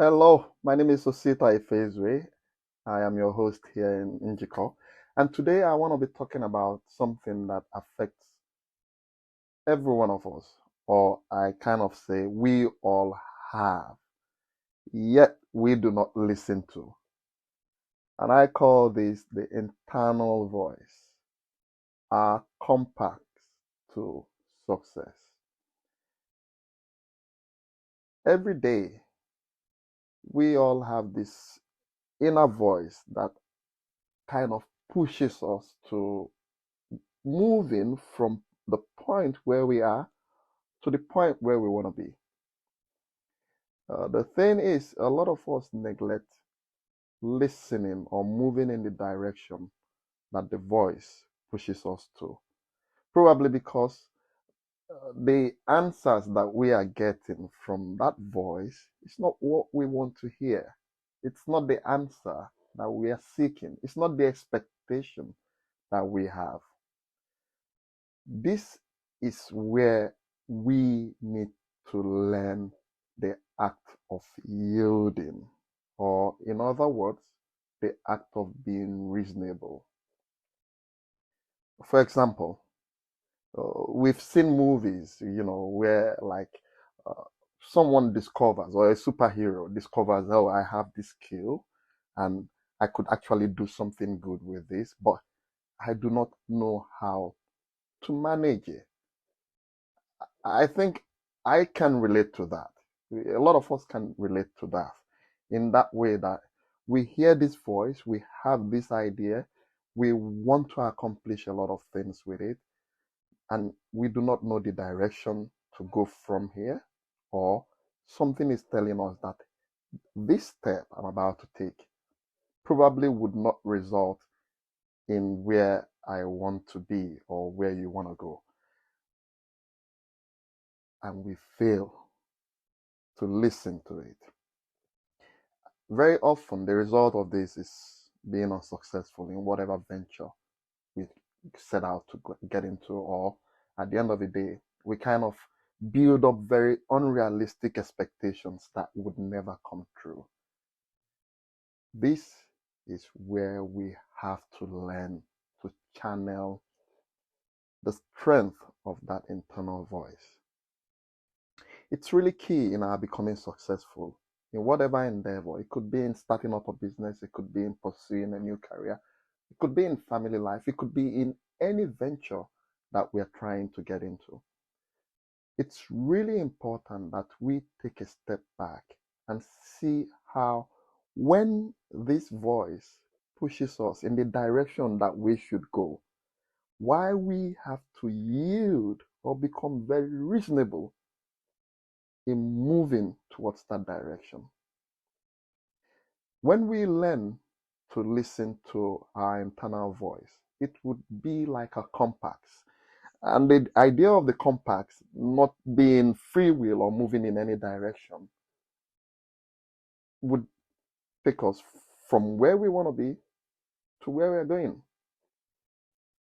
Hello, my name is Osita-Ifezue. I am your host here in Njiko. And today I want to be talking about something that affects every one of us, or I kind of say we all have, yet we do not listen to. And I call this the internal voice, our compass to success. Every day, we all have this inner voice that kind of pushes us to moving from the point where we are to the point where we want to be. The thing is, a lot of us neglect listening or moving in the direction that the voice pushes us to. Probably because the answers that we are getting from that voice is not what we want to hear. It's not the answer that we are seeking. It's not the expectation that we have. This is where we need to learn the act of yielding, or in other words, the act of being reasonable. For example, we've seen movies, where like uh, someone discovers, or a superhero discovers, oh, I have this skill and I could actually do something good with this, but I do not know how to manage it. I think I can relate to that. A lot of us can relate to that in that way that we hear this voice, we have this idea, we want to accomplish a lot of things with it, and we do not know the direction to go from here, or something is telling us that this step I'm about to take probably would not result in where I want to be or where you want to go. And we fail to listen to it. Very often, the result of this is being unsuccessful in whatever venture we set out to get into, or at the end of the day, we kind of build up very unrealistic expectations that would never come true. This is where we have to learn to channel the strength of that internal voice. It's really key in our becoming successful in whatever endeavor. It could be in starting up a business, it could be in pursuing a new career, it could be in family life, it could be in any venture that we are trying to get into. It's really important that we take a step back and see how, when this voice pushes us in the direction that we should go, why we have to yield or become very reasonable in moving towards that direction. When we learn to listen to our internal voice, it would be like a compass. And the idea of the compass not being free will or moving in any direction would take us from where we want to be to where we're going.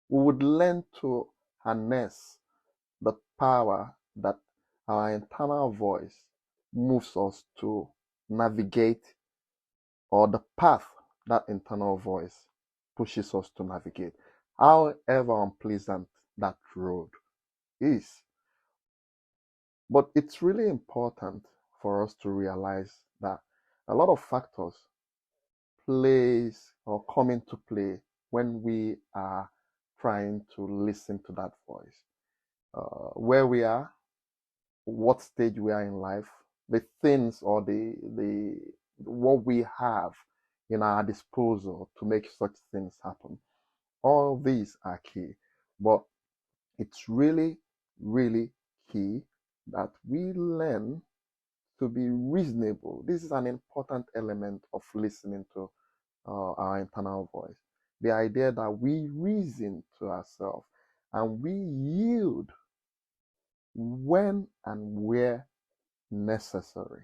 We would learn to harness the power that our internal voice moves us to navigate, or the path that internal voice pushes us to navigate, however unpleasant that road is. But it's really important for us to realize that a lot of factors plays or come into play when we are trying to listen to that voice. Where we are, what stage we are in life, the things or the what we have in our disposal to make such things happen. All these are key, but it's really, really key that we learn to be reasonable. This is an important element of listening to our internal voice. The idea that we reason to ourselves and we yield when and where necessary.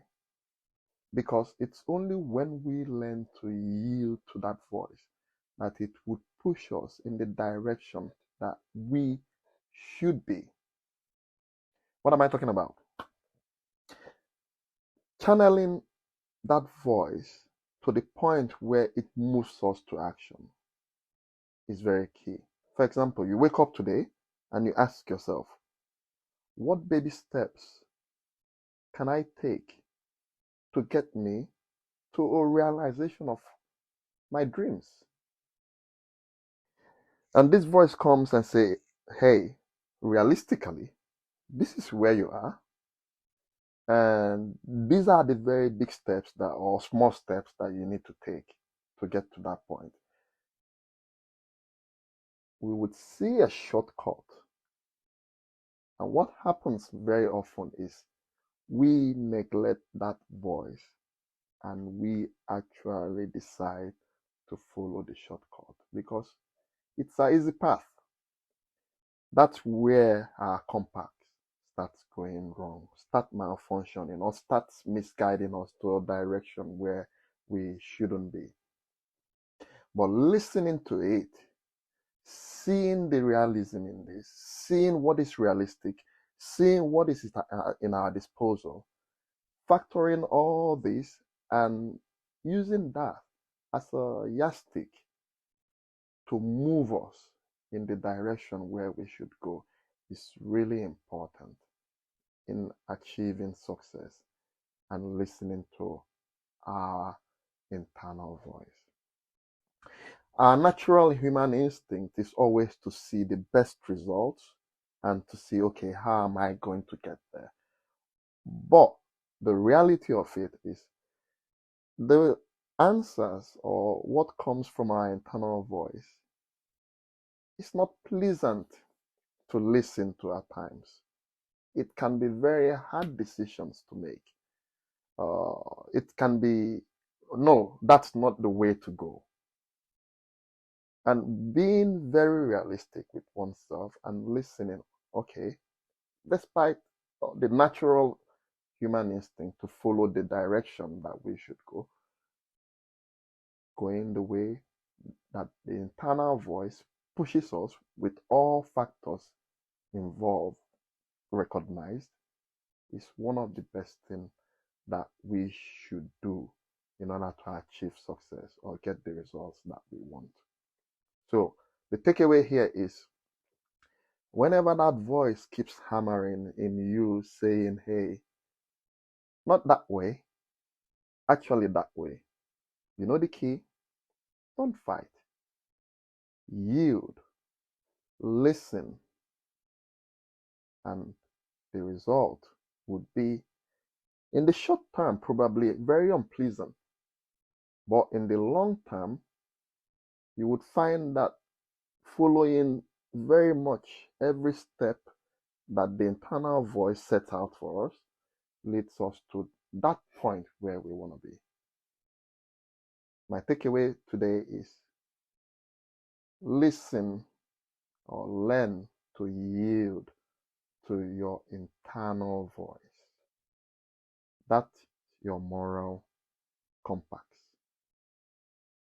Because it's only when we learn to yield to that voice that it would push us in the direction that we should be. What am I talking about? Channeling that voice to the point where it moves us to action is very key. For example, you wake up today and you ask yourself, what baby steps can I take to get me to a realization of my dreams? And this voice comes and say, hey, realistically, this is where you are. And these are the very big steps that, or small steps that you need to take to get to that point. We would see a shortcut. And what happens very often is we neglect that voice and we actually decide to follow the shortcut because it's an easy path. That's where our compass starts going wrong, start malfunctioning, or starts misguiding us to a direction where we shouldn't be. But listening to it, seeing the realism in this, seeing what is realistic, seeing what is in our disposal, factoring all this and using that as a yardstick to move us in the direction where we should go is really important in achieving success and listening to our internal voice. Our natural human instinct is always to see the best results and to see, okay, how am I going to get there? But the reality of it is the answers or what comes from our internal voice is not pleasant to listen to at times. It can be very hard decisions to make. It can be, no, that's not the way to go. And being very realistic with oneself and listening, okay, despite the natural human instinct to follow the direction that we should go, going the way that the internal voice pushes us with all factors involved recognized is one of the best things that we should do in order to achieve success or get the results that we want. So the takeaway here is whenever that voice keeps hammering in you saying, hey, not that way, actually that way, you know the key? Don't fight. Yield. Listen. And the result would be, in the short term, probably very unpleasant. But in the long term, you would find that following very much every step that the internal voice sets out for us leads us to that point where we want to be. My takeaway today is listen or learn to yield to your internal voice. That's your moral compass.